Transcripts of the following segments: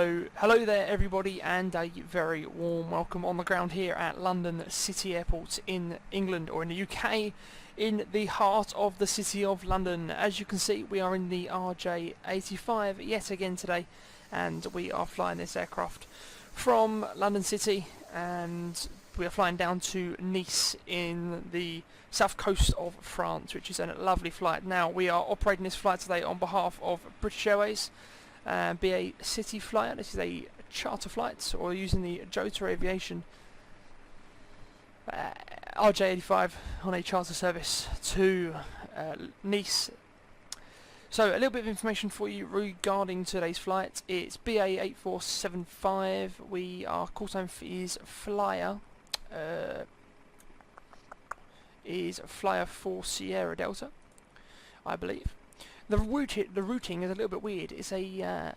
So hello there everybody, and a very warm welcome on the ground here at London City Airport in England, or in the UK, in the heart of the city of London. As you can see, we are in the RJ85 yet again today, and we are flying this aircraft from London City, and we are flying down to Nice in the south coast of France, which is a lovely flight. Now, we are operating this flight today on behalf of British Airways, BA City Flyer. This is a charter flight, or using the Jota Aviation RJ85 on a charter service to Nice. So a little bit of information for you regarding today's flight. It's BA8475. Our call sign is Flyer. Is Flyer 4 Sierra Delta, I believe. The routing is a little bit weird. It's a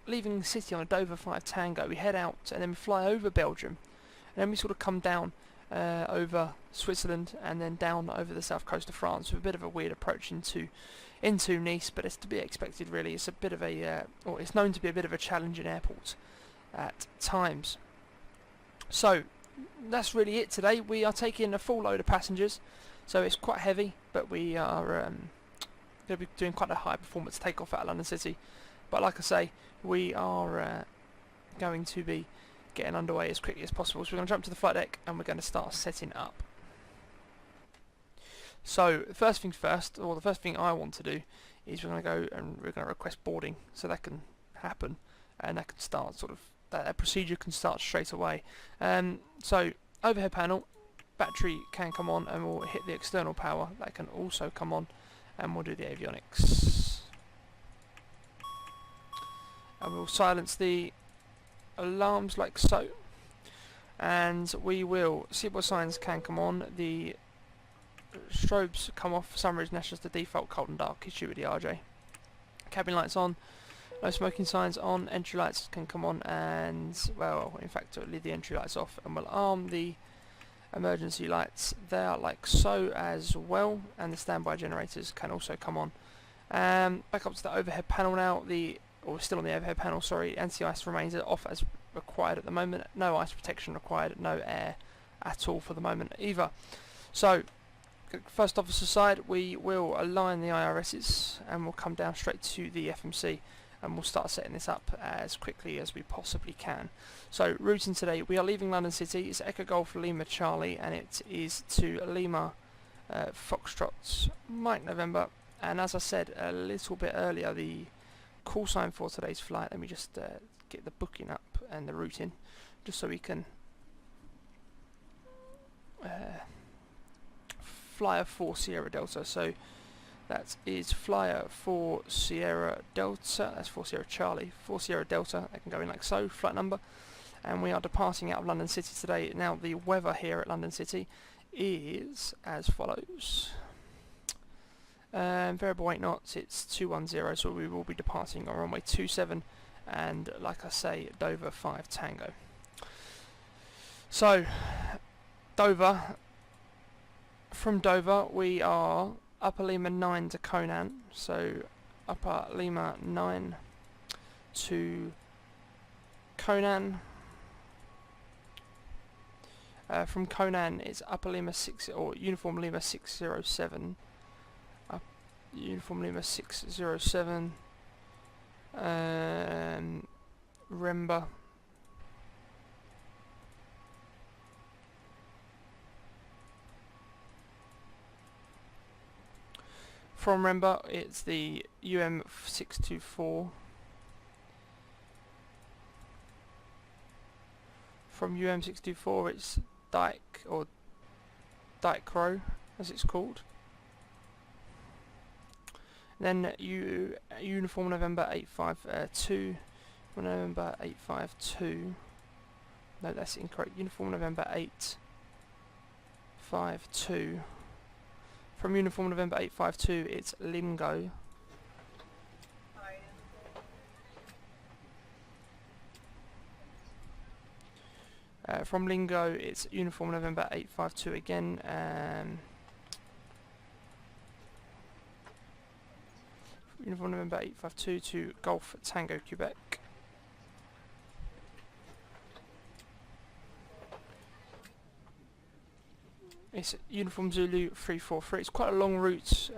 leaving the city on a Dover 5 Tango. We head out and then we fly over Belgium, and then we sort of come down over Switzerland and then down over the south coast of France with a bit of a weird approach into Nice, but it's to be expected really. It's a bit of a, or it's known to be a bit of a challenging airport at times. So that's really it today. We are taking a full load of passengers, so it's quite heavy, but we are going to be doing quite a high performance takeoff out of London City. But like I say, we are going to be getting underway as quickly as possible. So we're going to jump to the flight deck and we're going to start setting up. So first things first, or the first thing I want to do, is we're going to go and we're going to request boarding, so that can happen and that can start sort of, that procedure can start straight away. So overhead panel, battery can come on, and we'll hit the external power. That can also come on, and we'll do the avionics. And we'll silence the alarms like so. And we will, seatbelt signs can come on. The strobes come off. For some reason, that's just the default cold and dark issue with the RJ. Cabin lights on. No smoking signs on. Entry lights can come on, and, well, in fact, we'll leave the entry lights off, and we'll arm the emergency lights there like so as well, and the standby generators can also come on. Back up to the overhead panel now. Or still on the overhead panel, sorry. Anti-ice remains off as required at the moment. No ice protection required. No air at all for the moment either. So first officer side, we will align the IRSs and we'll come down straight to the FMC, and we'll start setting this up as quickly as we possibly can. So routing today, we are leaving London City. It's Echo Golf Lima Charlie, and it is to Lima Foxtrot Mike November. And as I said a little bit earlier, the call sign for today's flight, let me just get the booking up and the routing, just so we can Flyer 4 Sierra Delta. So that is Flyer 4 Sierra Delta, that's 4 Sierra Charlie, 4 Sierra Delta. I can go in like so, flight number. And we are departing out of London City today. Now the weather here at London City is as follows. Variable weight knots, it's 210, so we will be departing on runway 27, and like I say, Dover 5 Tango. So Dover, from Dover we are Upper Lima 9 to Conan, so Upper Lima 9 to Conan. From Conan it's Upper Lima 6, or Uniform Lima 607. Uniform Lima 607. Remba. From Remba, it's the UM624. From UM624, it's Dyke, or Dyke Row, as it's called. Then Uniform November 852. November 852. No, that's incorrect. Uniform November 852. From Uniform November 852, it's Lingo. From Lingo, it's Uniform November 852 again. Uniform November 852 to Golf Tango Quebec. It's Uniform Zulu 343. It's quite a long route,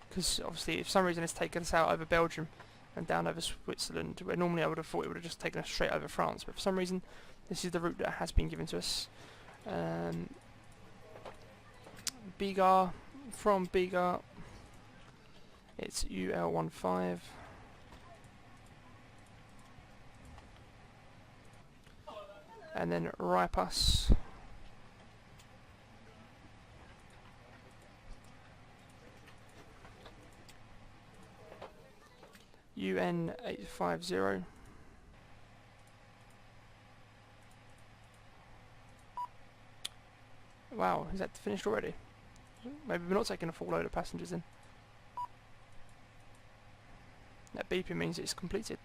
because obviously if for some reason it's taken us out over Belgium and down over Switzerland, where normally I would have thought it would have just taken us straight over France, but for some reason this is the route that has been given to us. Bigar, from Bigar it's UL15. And then Rypas. UN850. Wow, is that finished already? Maybe we're not taking a full load of passengers in. That beeping means it's completed.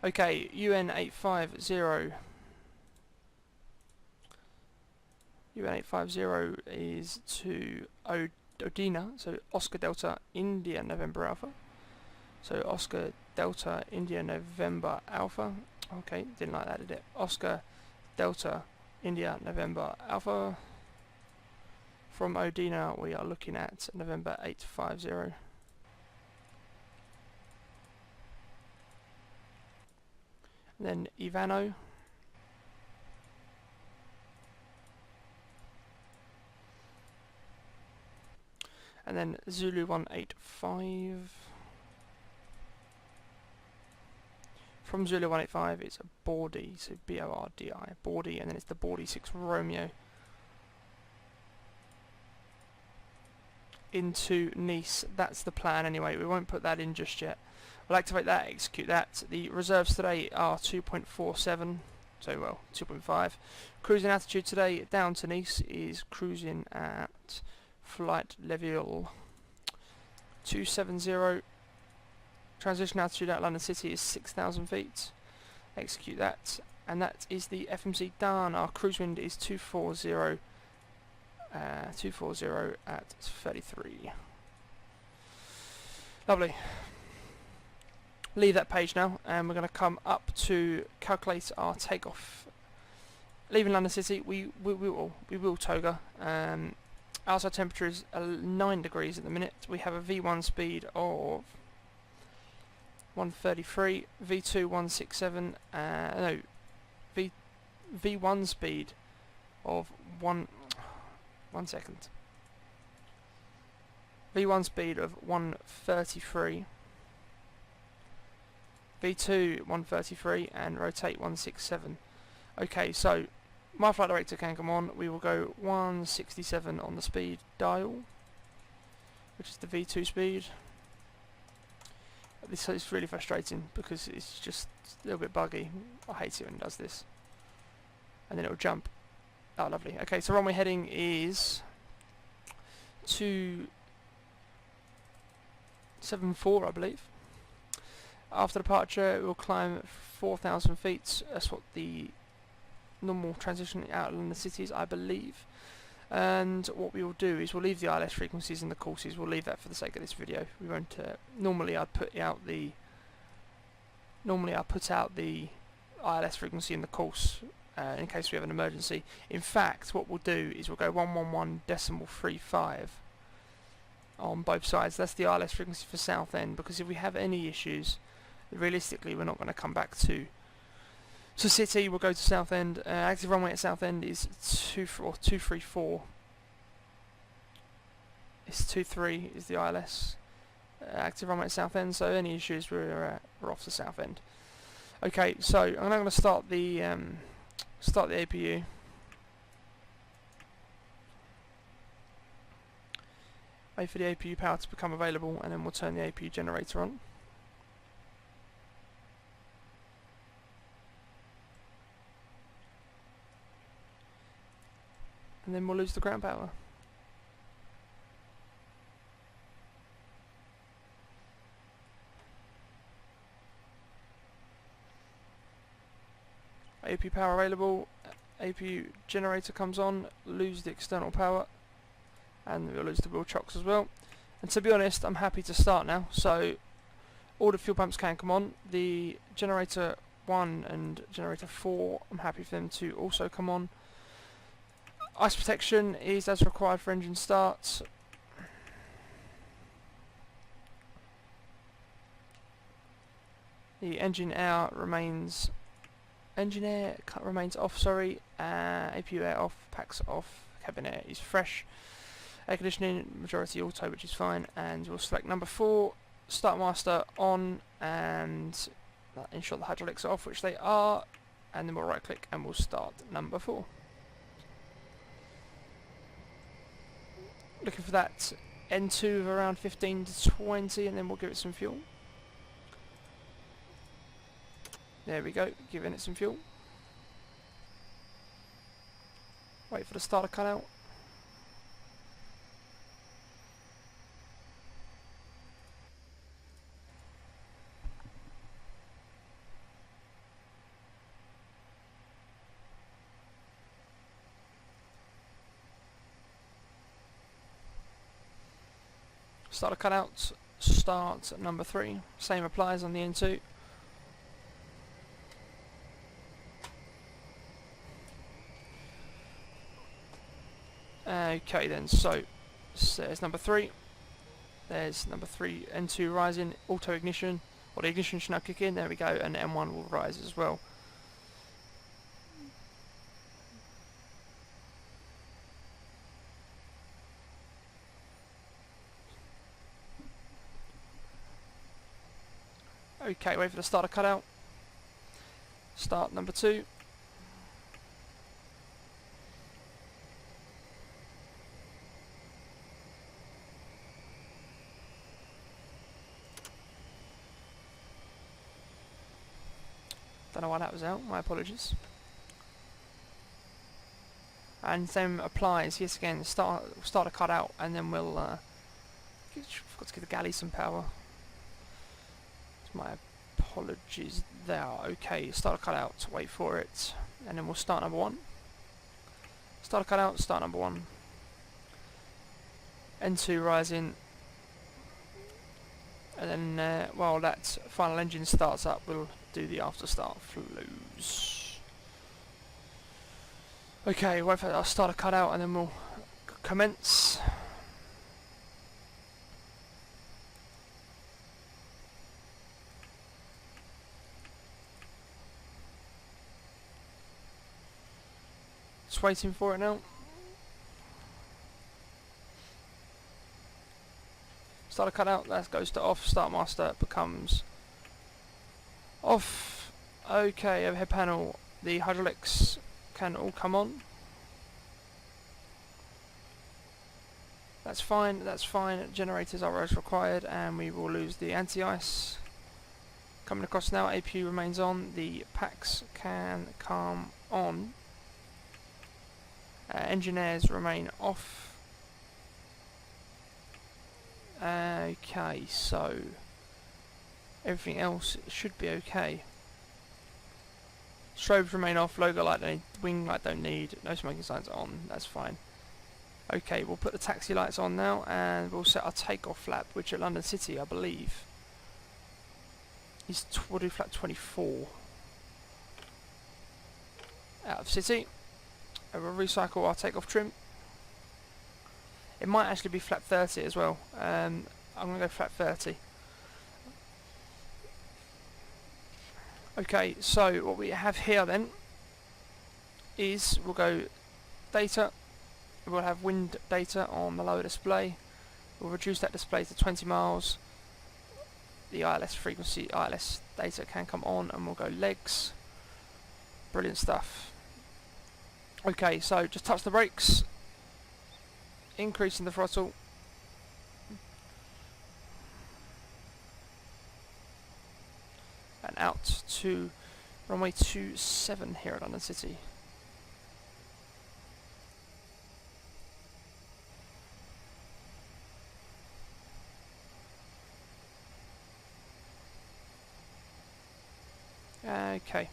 Okay, UN850. UN850 is to Odina, so Oscar Delta India November Alpha. So Oscar Delta India November Alpha. Okay, didn't like that, did it? Oscar Delta India November Alpha. From Odina we are looking at November 850. And then Ivano. And then Zulu 185. From Zulu 185 it's a Bordy, so B-O-R-D-I, Bordy, and then it's the Bordy 6 Romeo into Nice. That's the plan anyway, we won't put that in just yet. We'll activate that, execute that. The reserves today are 2.47, so well, 2.5. Cruising altitude today down to Nice is cruising at flight level 270. Transition altitude at London City is 6,000 feet. Execute that, and that is the FMC done. Our cruise wind is 240. 240 at 33. Lovely. Leave that page now, and we're going to come up to calculate our takeoff. Leaving London City, we will toga. Outside temperature is 9 degrees at the minute. We have a V1 speed of 133, V2 167. No, V1 speed of 1 second. V1 speed of 133. V2 133 and rotate 167. Okay, so my flight director can come on. We will go 167 on the speed dial, which is the V2 speed. This is really frustrating because it's just a little bit buggy. I hate it when it does this. And then it will jump. Oh, lovely. Okay, so runway heading is 274, I believe. After departure, we'll climb 4,000 feet. That's what the normal transition out in the cities, I believe. And what we will do is we'll leave the ILS frequencies and the courses. We'll leave that for the sake of this video. We won't. Normally, I'd put out the ILS frequency in the course in case we have an emergency. In fact, what we'll do is we'll go 111.35 on both sides. That's the ILS frequency for Southend, because if we have any issues, realistically we're not going to come back to City. We'll go to Southend. Active runway at Southend is 234. It's 23 is the ILS. Active runway at Southend. So any issues, we're off to Southend. Okay, so I'm now going to start the APU. Wait for the APU power to become available, and then we'll turn the APU generator on. And then we'll lose the ground power. APU power available, APU generator comes on, lose the external power, and we'll lose the wheel chocks as well. And to be honest, I'm happy to start now, so all the fuel pumps can come on. The generator 1 and generator 4, I'm happy for them to also come on. Ice protection is as required for engine starts. The engine air remains off, sorry. APU air off, packs off, cabin air is fresh. Air conditioning, majority auto, which is fine. And we'll select number 4, start master on, and ensure the hydraulics are off, which they are. And then we'll right click and we'll start number 4. Looking for that N2 of around 15 to 20, and then we'll give it some fuel. There we go, giving it some fuel. Wait for the starter cut out. Starter cut out, start at number 3. Same applies on the N2. Okay then, so there's number 3. There's number 3, N2 rising, auto ignition, or the ignition should now kick in, there we go, and M1 will rise as well. Okay, wait for the starter cut out. Start number 2. Don't know why that was out, my apologies. And same applies, yes again, starter cut out, and then we'll forgot to give the galley some power. My apologies there. Okay, starter cut out, wait for it, and then we'll start number 1. Starter cut out, start number 1. N2 rising, and then while that final engine starts up, we'll do the after start flows. Okay, wait for our starter cut out, and then we'll commence. Just waiting for it now. Starter cut out, that goes to off, start master becomes off. Okay, overhead panel, the hydraulics can all come on. That's fine, that's fine. Generators are as required, and we will lose the anti-ice. Coming across now, APU remains on, the packs can come on. Engine airs remain off. Okay, so everything else should be okay. Strobes remain off, logo light don't need, wing light don't need, no smoking signs on, that's fine. Okay, we'll put the taxi lights on now, and we'll set our takeoff flap, which at London City, I believe, is we'll do flap 24. Out of City. We'll recycle our takeoff trim. It might actually be flap 30 as well. I'm going to go flap 30. Okay, so what we have here then is we'll go data. We'll have wind data on the lower display. We'll reduce that display to 20 miles. The ILS frequency, ILS data can come on, and we'll go legs. Brilliant stuff. Okay, so just touch the brakes, increasing the throttle, and out to runway 27 here at London City. Okay.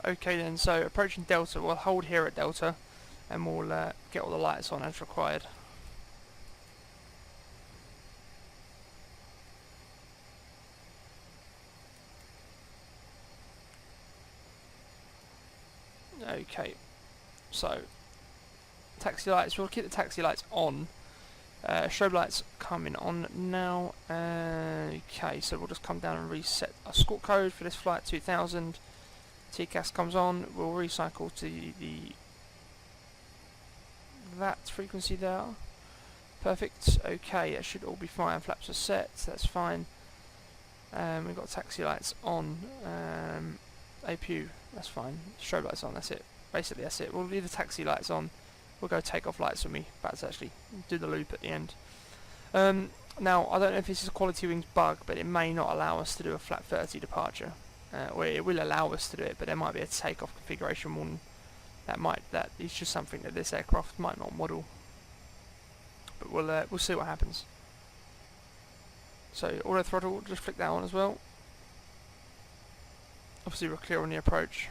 Okay then, so approaching Delta, we'll hold here at Delta and we'll get all the lights on as required. Okay, so taxi lights, we'll keep the taxi lights on. Strobe lights coming on now. Okay, so we'll just come down and reset our score code for this flight 2000. TCAS comes on, we'll recycle to that frequency there. Perfect. Okay, that should all be fine. Flaps are set, that's fine. We've got taxi lights on. APU, that's fine. Strobe lights on, that's it. Basically that's it. We'll leave the taxi lights on. We'll go take off lights when we about to actually do the loop at the end. Now, I don't know if this is a Quality Wings bug, but it may not allow us to do a flat 30 departure. Or it will allow us to do it, but there might be a takeoff configuration warning. That is just something that this aircraft might not model. But we'll see what happens. So auto throttle, just flick that on as well. Obviously we're clear on the approach.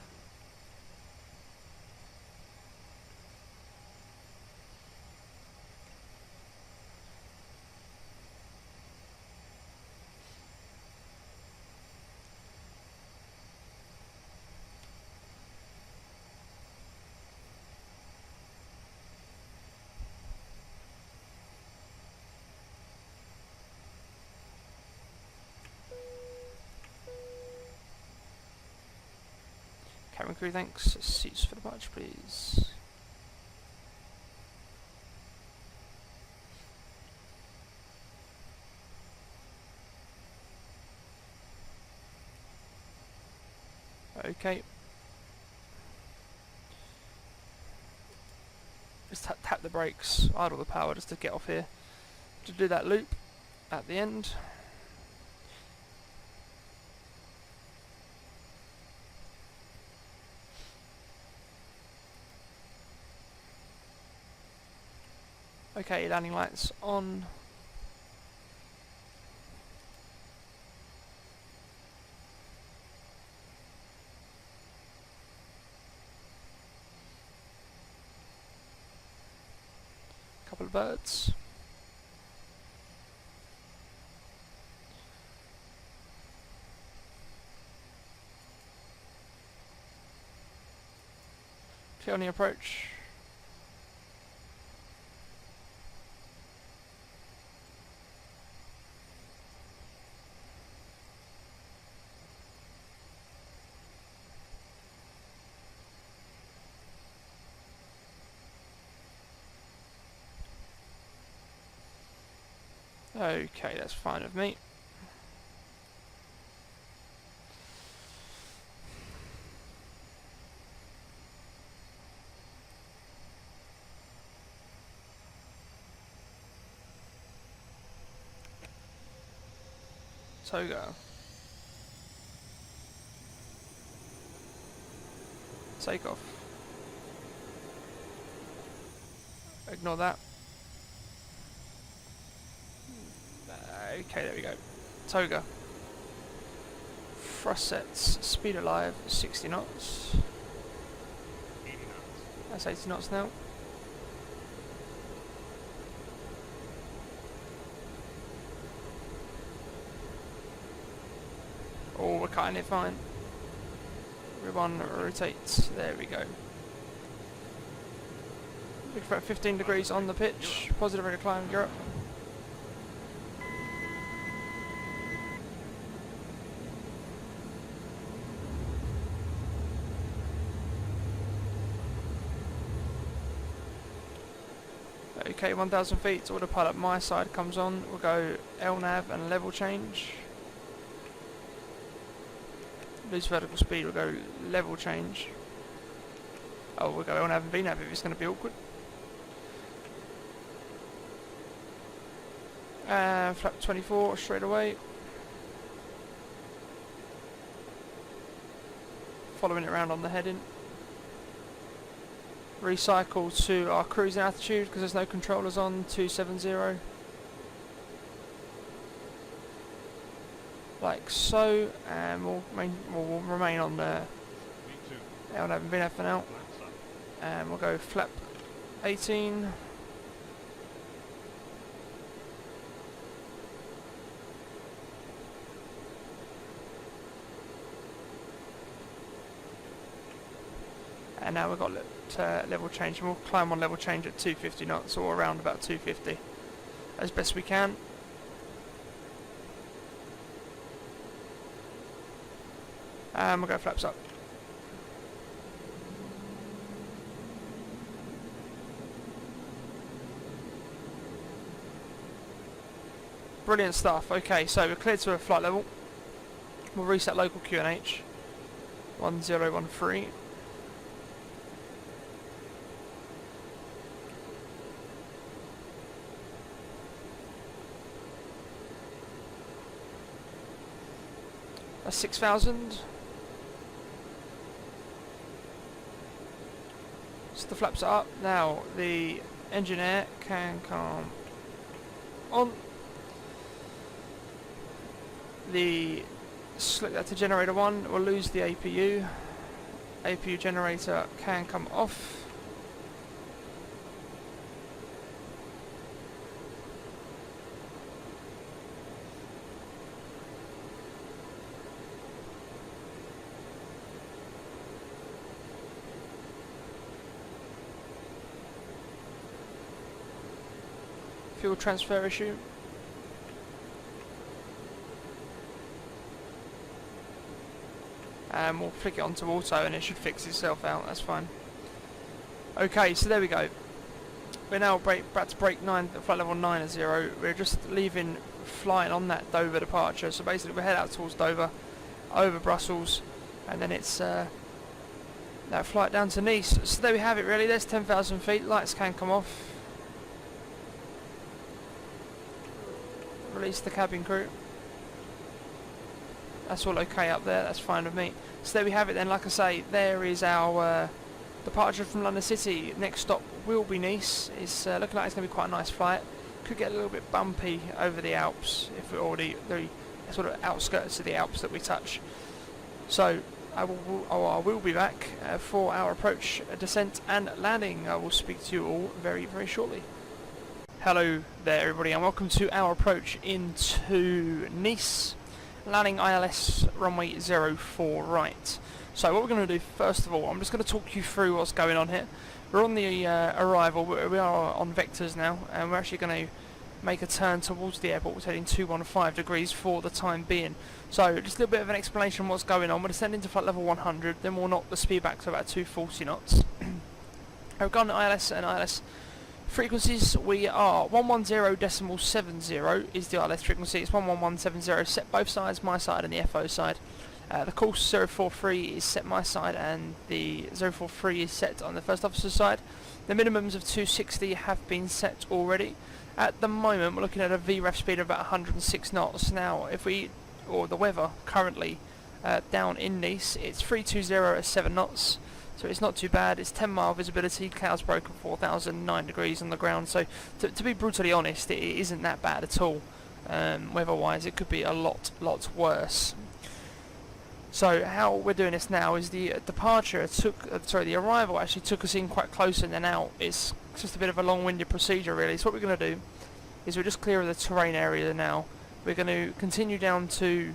Cabin crew, thanks. Seats for departure, please. Okay. Just tap the brakes, idle the power just to get off here. To do that loop at the end. Okay, landing lights on. Couple of birds. Clear on the approach. Okay, that's fine with me. Toga. Take off. Ignore that. Okay, there we go. Toga. Thrust sets, speed alive, 60 knots. 80 knots. That's 80 knots now. Oh, we're cutting it fine. Ribbon rotates. There we go. Looking for 15 degrees on the pitch. Positive rate of climb, Europe. Okay, 1,000 feet, autopilot my side comes on. We'll go LNAV and level change. Lose vertical speed, we'll go level change. Oh, we'll go LNAV and VNAV if it's going to be awkward. Flap 24 straight away. Following it around on the heading. Recycle to our cruising altitude because there's no controllers on, 270. Like so, and we'll remain on L11 VNF for now. Flaps up. And we'll go flap 18. And now we've got level change, and we'll climb on level change at 250 knots, or around about 250 as best we can. And we'll go flaps up. Brilliant stuff. Okay, so we're cleared to a flight level. We'll reset local QNH 1013. That's 6,000. So the flaps are up. Now the engineer can come on. Select that to generator 1. We'll lose the APU. APU generator can come off. Fuel transfer issue. And we'll flick it onto auto and it should fix itself out, that's fine. Okay, so there we go. We're now about to break 9, flight level 9 at 0. We're just leaving flying on that Dover departure. So basically we head out towards Dover, over Brussels, and then it's that flight down to Nice. So there we have it really, there's 10,000 feet, lights can come off. Release the cabin crew. That's all okay up there, that's fine with me. So there we have it then, like I say, there is our departure from London City. Next stop will be Nice. It's looking like it's going to be quite a nice flight. Could get a little bit bumpy over the Alps, if we're already the sort of outskirts of the Alps that we touch. So I will be back for our approach, descent and landing. I will speak to you all very, very shortly. Hello there everybody and welcome to our approach into Nice. Landing ILS runway 04 right. So what we're going to do first of all, I'm just going to talk you through what's going on here. We're on the arrival, we are on vectors now, and we're actually going to make a turn towards the airport. We're heading 215 degrees for the time being. So just a little bit of an explanation of what's going on. We're descending to flight level 100, then we'll knock the speed back to about 240 knots. We've got an ILS and ILS frequencies. We are 110.70 is the ILS frequency. It's 11170 set both sides, my side and the FO side. The course 043 is set my side and the 043 is set on the first officer's side. The minimums of 260 have been set already. At the moment we're looking at a VREF speed of about 106 knots. Now if we, or the weather currently down in Nice, it's 320 at 7 knots. So it's not too bad. It's 10-mile visibility, clouds broken 4,009 degrees on the ground. So to be brutally honest, it isn't that bad at all. Weather-wise, it could be a lot worse. So how we're doing this now is the departure the arrival actually took us in quite close and then out. It's just a bit of a long-winded procedure really. So what we're going to do is we're just clear of the terrain area now. We're going to continue down to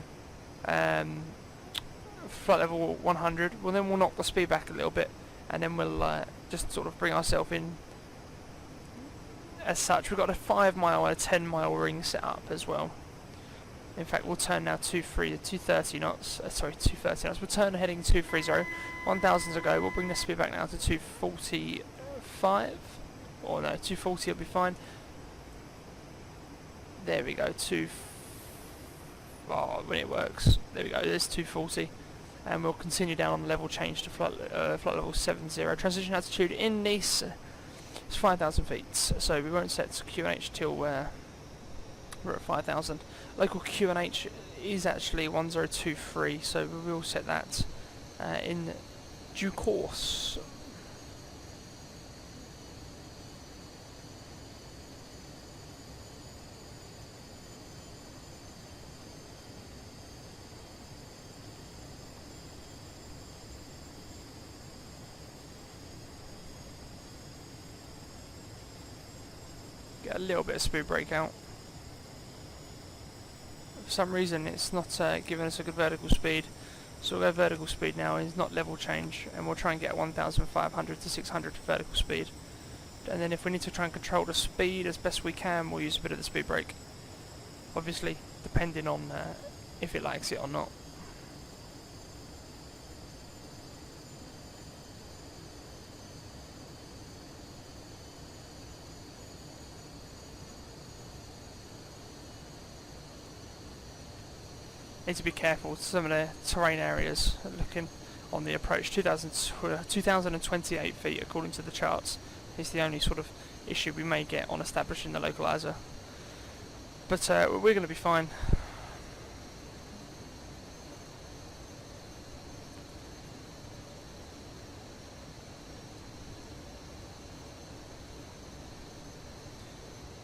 flight level 100. Well, then we'll knock the speed back a little bit, and then we'll just sort of bring ourselves in. As such, we've got a 5-mile and a 10-mile ring set up as well. In fact, we'll turn now 230 knots. Sorry, 230 knots. We'll turn heading 230. 1,000 to go. We'll bring the speed back now to 245. Or no, 240 will be fine. There we go. When it works. There we go. There's 240. And we'll continue down on the level change to flight level 70. Transition altitude in Nice is 5,000 feet, so we won't set QNH till we're at 5,000. Local QNH is actually 1023, so we will set that in due course. get a little bit of speed brake out. For some reason it's not giving us a good vertical speed, so we'll go vertical speed now, is not level change, and we'll try and get 1500 to 600 vertical speed. And then if we need to try and control the speed as best we can, we'll use a bit of the speed brake. Obviously, depending on if it likes it or not. Need to be careful with some of the terrain areas. Looking on the approach, 2028 feet according to the charts is the only sort of issue we may get on establishing the localizer. But we're going to be fine.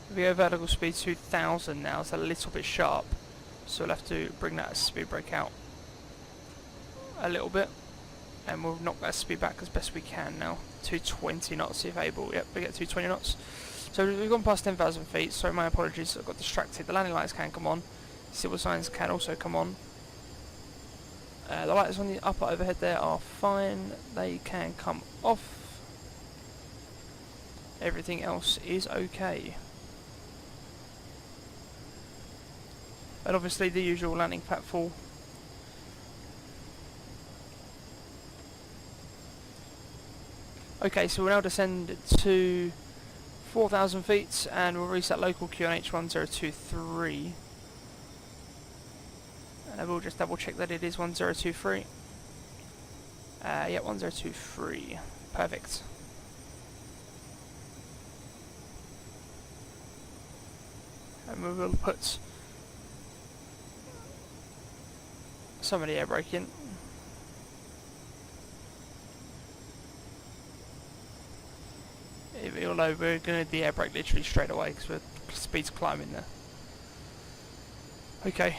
If we go vertical speed 2000 now, it's a little bit sharp. So we'll have to bring that speed brake out a little bit, and we'll knock that speed back as best we can now. 220 knots if able. Yep, we get 220 knots. So we've gone past 10,000 feet. Sorry, my apologies, I got distracted. The landing lights can come on. Signal signs can also come on. The lights on the upper overhead there are fine. They can come off. Everything else is okay. And obviously the usual landing platform. Okay, so we'll now descend to 4,000 feet and we'll reset local QNH 1023. And I will just double check that it is 1023. Yeah, 1023. Perfect. And we will put some of the air brake in. Although we're going to need the air brake literally straight away because the speed's climbing there. Okay.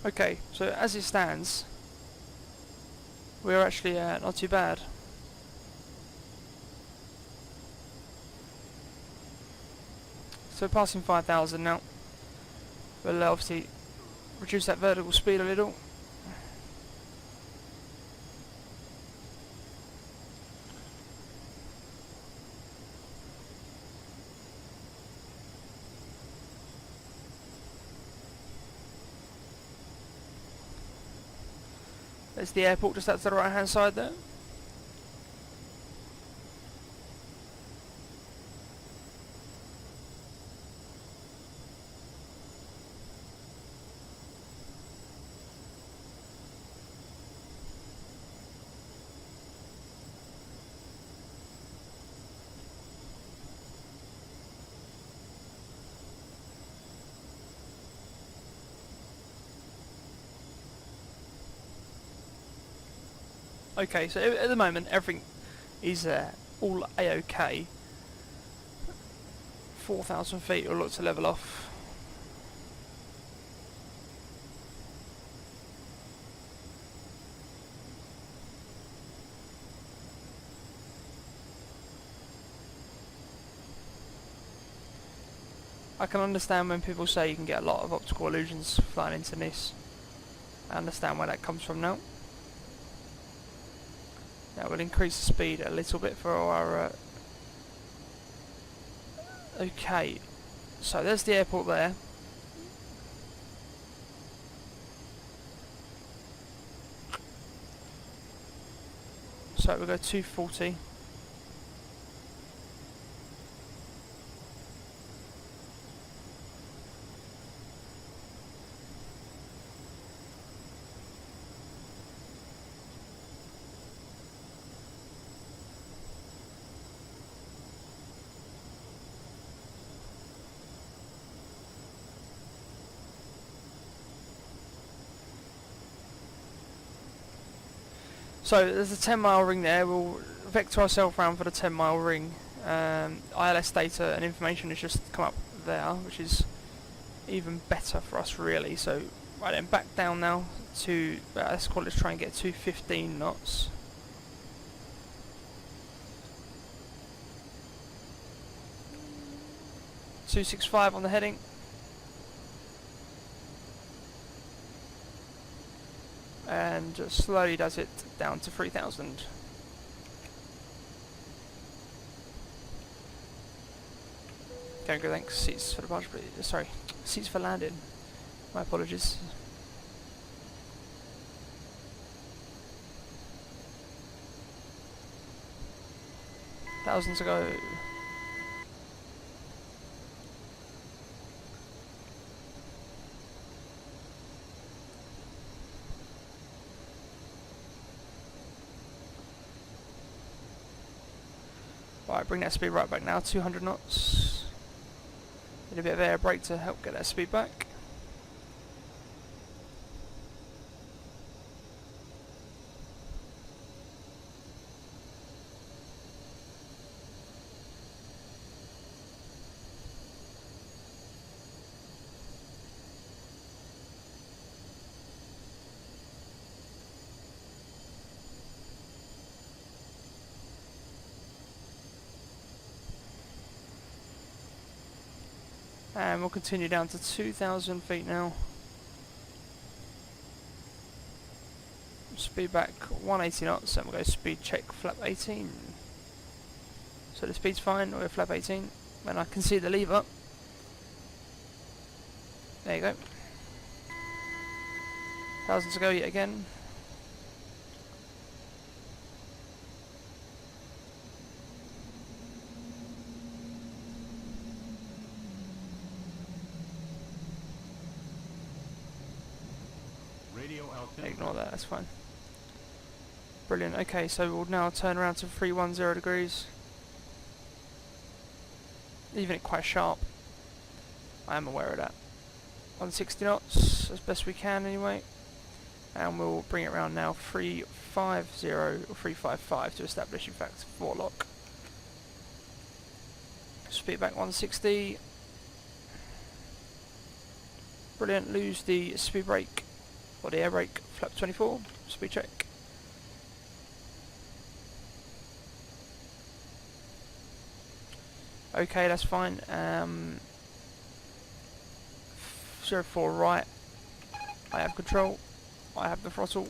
Okay, so as it stands, we're actually not too bad. So passing 5,000 now. We'll obviously reduce that vertical speed a little. There's the airport just out to the right hand side there. Okay, so at the moment everything is all A-OK. 4,000 feet will look to level off. I can understand when people say you can get a lot of optical illusions flying into this. I understand where that comes from now. Now we'll increase the speed a little bit for our... Okay, so there's the airport there. So we'll go 240. So there's a 10-mile ring there. We'll vector ourselves around for the 10-mile ring. ILS data and information has just come up there, which is even better for us really. So right then, back down now to let's try and get to 15 knots. .265 on the heading. And just slowly does it down to 3,000. Going good, thanks. Seats for departure, please. Sorry, seats for landing. My apologies. Thousands to go. Right, bring that speed right back now, 200 knots. Need a bit of air brake to help get that speed back. And we'll continue down to 2,000 feet now. Speed back 180 knots, and we'll go speed check flap 18. So the speed's fine, we're flap 18. And I can see the lever. There you go. 1,000 to go yet again. Ignore that, that's fine. Brilliant, okay, so we'll now turn around to 310 degrees. Leaving it quite sharp. I am aware of that. 160 knots, as best we can anyway. And we'll bring it around now 350 or 355 to establish in fact 4 lock. Speed back 160. Brilliant, lose the speed brake. Or the air brake, flap 24, speed check. Okay, that's fine. 04 right, I have control, I have the throttle.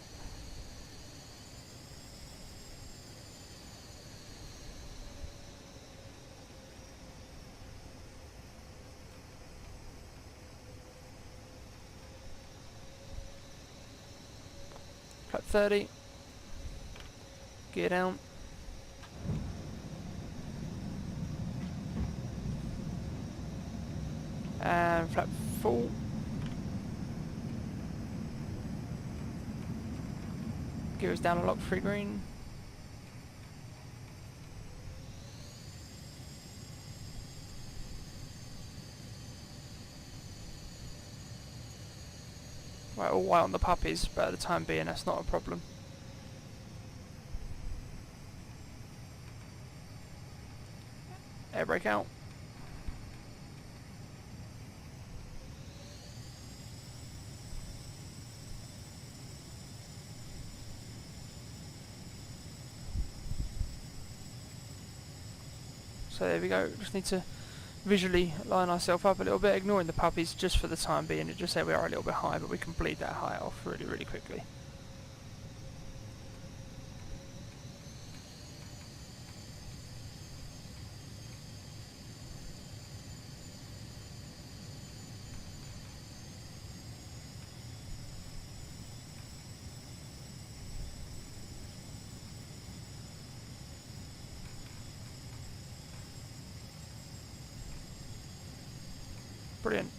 Flap 30, gear down. And flap full. Gear is down and lock, free green. Right, all white on the puppies, but at the time being that's not a problem. Air brake out. So there we go, just need to visually line ourselves up a little bit, ignoring the puppies just for the time being. It just say we are a little bit high, but we can bleed that high off really quickly. Brilliant.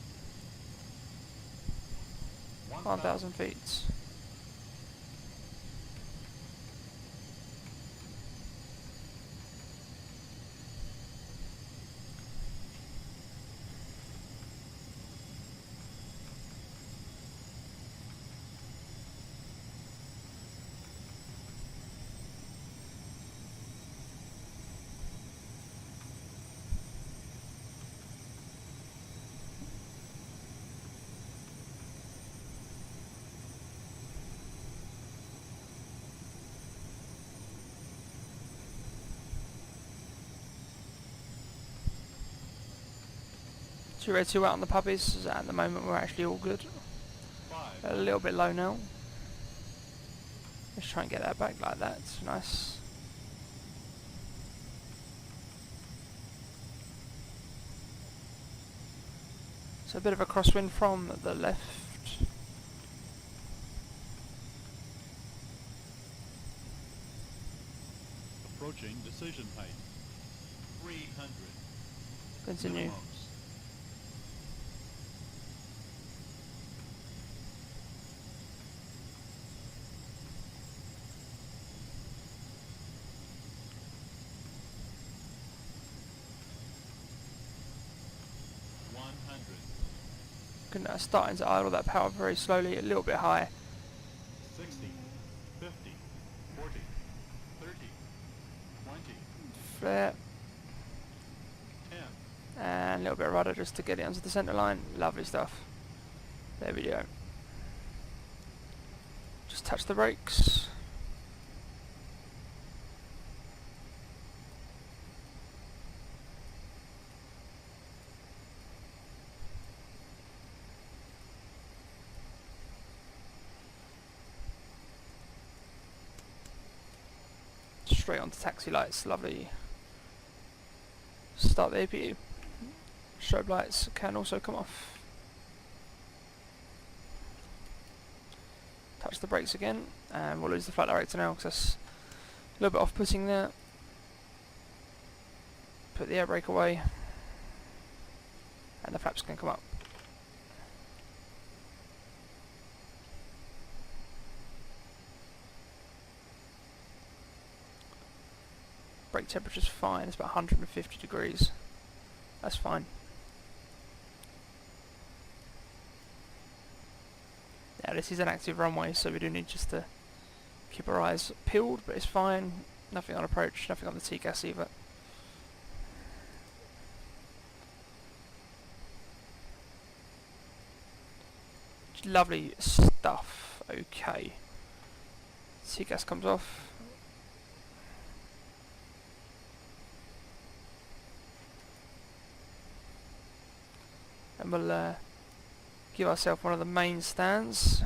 1,000 feet. 2 red, 2 out on the puppies. At the moment we're actually all good. 5. A little bit low now. Let's try and get that back like that. Nice. So a bit of a crosswind from the left. Approaching decision height. 300. Continue. Minimums. Starting to idle that power very slowly, a little bit high. 60, 50, 40, 30, 20, Flare. 10. And a little bit of rudder just to get it onto the centre line. Lovely stuff. There we go. Just touch the brakes. Straight onto taxi lights, lovely. Start the APU. Strobe lights can also come off. Touch the brakes again, and we'll lose the flight director now because that's a little bit off-putting there. Put the air brake away, and the flaps can come up. Brake temperature's fine, it's about 150 degrees. That's fine. Now this is an active runway, so we do need just to keep our eyes peeled, but it's fine. Nothing on approach, nothing on the TCAS either. Lovely stuff. Okay. TCAS comes off. And we'll give ourselves one of the main stands.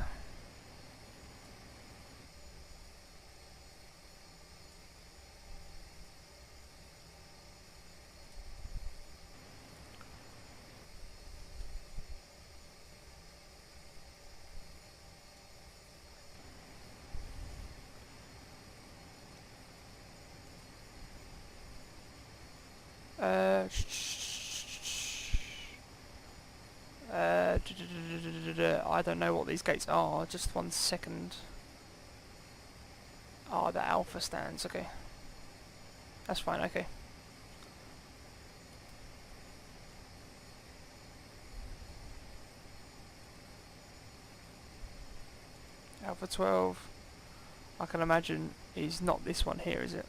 I don't know what these gates are, just 1 second. Ah, the alpha stands, okay. That's fine, okay. Alpha 12, I can imagine is not this one here, is it?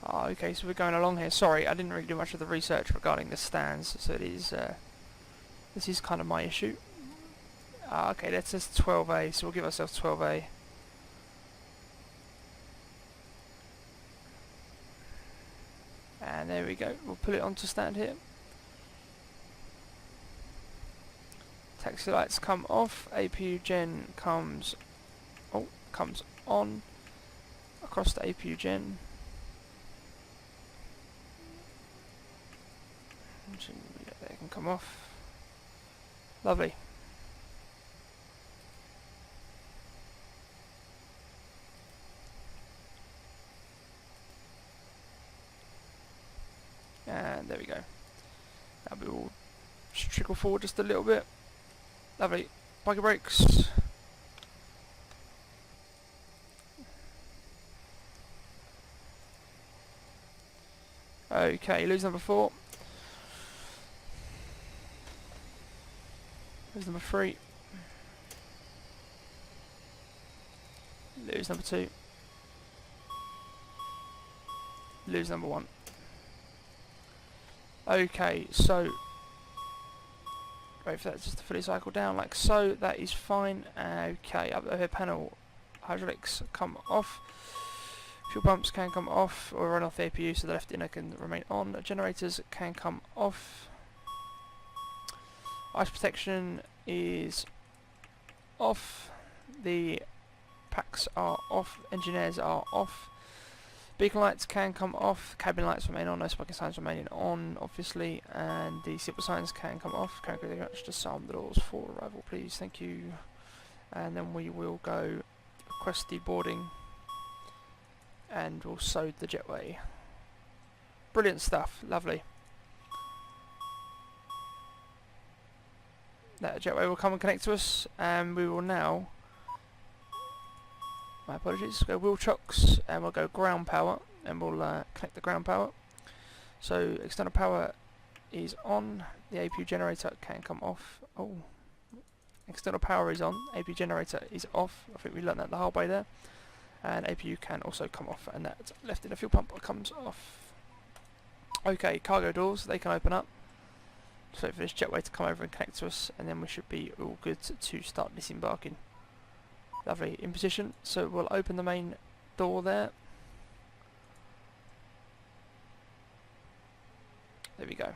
Ah, okay, so we're going along here. Sorry, I didn't really do much of the research regarding the stands, so it is, this is kind of my issue. Ah, okay, that says 12A, so we'll give ourselves 12A. And there we go, we'll put it onto stand here. Taxi lights come off, APU gen comes on, across the APU gen. They can come off. Lovely. And there we go. Now we will just trickle forward just a little bit. Lovely. Biker brakes. Okay, lose number 4. Lose number 3. Lose number 2. Lose number 1. Okay, so wait for that just to fully cycle down like so. That is fine. Okay, up the overhead panel, hydraulics come off. Fuel pumps can come off or run off the APU, so the left inner can remain on. Generators can come off. Ice protection is off. The packs are off. Engineers are off. Beacon lights can come off. Cabin lights remain on. No smoking signs remaining on, obviously. And the seatbelt signs can come off. Can very much disarm the doors for arrival, please. Thank you. And then we will go request the boarding. And we'll load the jetway. Brilliant stuff. Lovely. That jetway will come and connect to us, and we will now, my apologies, go wheel chocks, and we'll go ground power, and we'll connect the ground power. So external power is on. The APU generator can come off. Oh, external power is on. APU generator is off. I think we learned that the whole way there. And APU can also come off, and that left in a fuel pump comes off. Okay, cargo doors, they can open up. So for this jetway to come over and connect to us, and then we should be all good to start disembarking. Lovely, in position. So we'll open the main door there. There we go.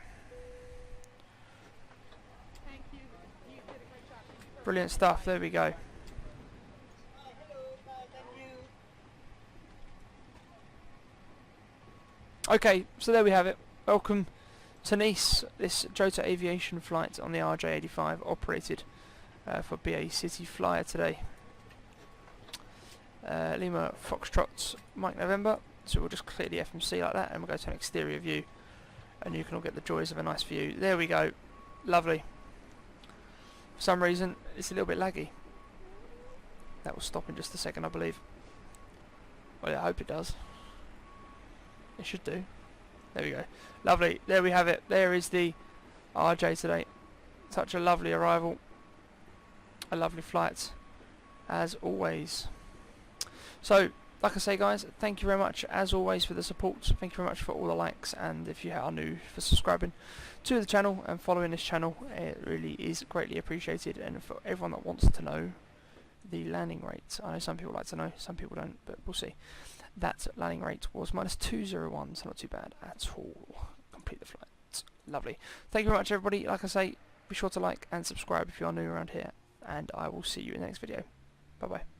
Brilliant stuff, there we go. Okay, so there we have it. Welcome to Nice. This Jota Aviation flight on the RJ85 operated for BA City Flyer today. Lima Foxtrot Mike November. So we'll just clear the FMC like that, and we'll go to an exterior view, and you can all get the joys of a nice view. There we go. Lovely. For some reason it's a little bit laggy. That will stop in just a second, I believe. Well, yeah, I hope it does. It should do. There we go. Lovely. There we have it. There is the RJ today. Such a lovely arrival. A lovely flight, as always. So, like I say, guys, thank you very much, as always, for the support. Thank you very much for all the likes, and if you are new, for subscribing to the channel and following this channel. It really is greatly appreciated. And for everyone that wants to know the landing rate, I know some people like to know, some people don't, but we'll see. That landing rate was -201, so not too bad at all. Complete the flight. Lovely. Thank you very much, everybody. Like I say, be sure to like and subscribe if you are new around here, and I will see you in the next video. Bye bye.